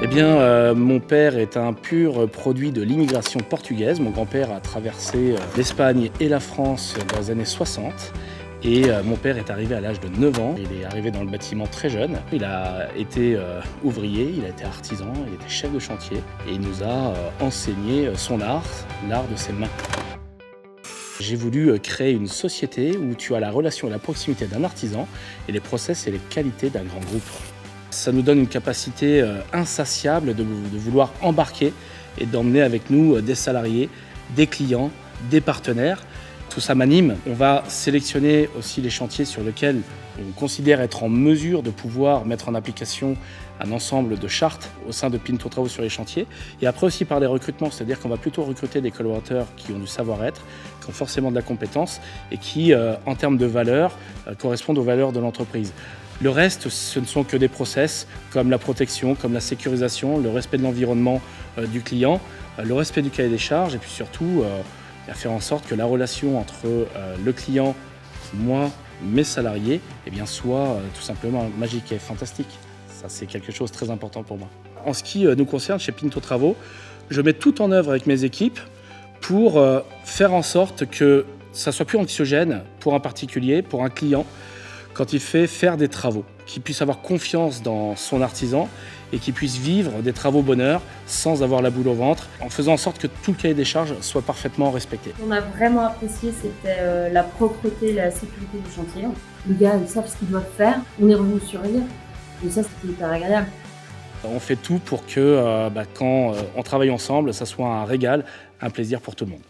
Eh bien, mon père est un pur produit de l'immigration portugaise. Mon grand-père a traversé l'Espagne et la France dans les années 60. Et mon père est arrivé à l'âge de 9 ans. Il est arrivé dans le bâtiment très jeune. Il a été ouvrier, il a été artisan, il était chef de chantier. Et il nous a enseigné son art, l'art de ses mains. J'ai voulu créer une société où tu as la relation et la proximité d'un artisan et les process et les qualités d'un grand groupe. Ça nous donne une capacité insatiable de vouloir embarquer et d'emmener avec nous des salariés, des clients, des partenaires. Tout ça m'anime. On va sélectionner aussi les chantiers sur lesquels on considère être en mesure de pouvoir mettre en application un ensemble de chartes au sein de Pinto Travaux sur les chantiers. Et après aussi par les recrutements, c'est-à-dire qu'on va plutôt recruter des collaborateurs qui ont du savoir-être, qui ont forcément de la compétence et qui, en termes de valeurs, correspondent aux valeurs de l'entreprise. Le reste, ce ne sont que des process comme la protection, comme la sécurisation, le respect de l'environnement du client, le respect du cahier des charges et puis surtout faire en sorte que la relation entre le client, moi, mes salariés, eh bien, soit tout simplement magique et fantastique. Ça, c'est quelque chose de très important pour moi. En ce qui nous concerne chez Pinto Travaux, je mets tout en œuvre avec mes équipes pour faire en sorte que ça soit plus anxiogène pour un particulier, pour un client, quand il fait faire des travaux, qu'il puisse avoir confiance dans son artisan et qu'il puisse vivre des travaux bonheur sans avoir la boule au ventre, en faisant en sorte que tout le cahier des charges soit parfaitement respecté. Ce qu'on a vraiment apprécié, c'était la propreté et la sécurité du chantier. Les gars, ils savent ce qu'ils doivent faire, on est revenu sur eux, et ça, c'était hyper agréable. On fait tout pour que quand on travaille ensemble, ça soit un régal, un plaisir pour tout le monde.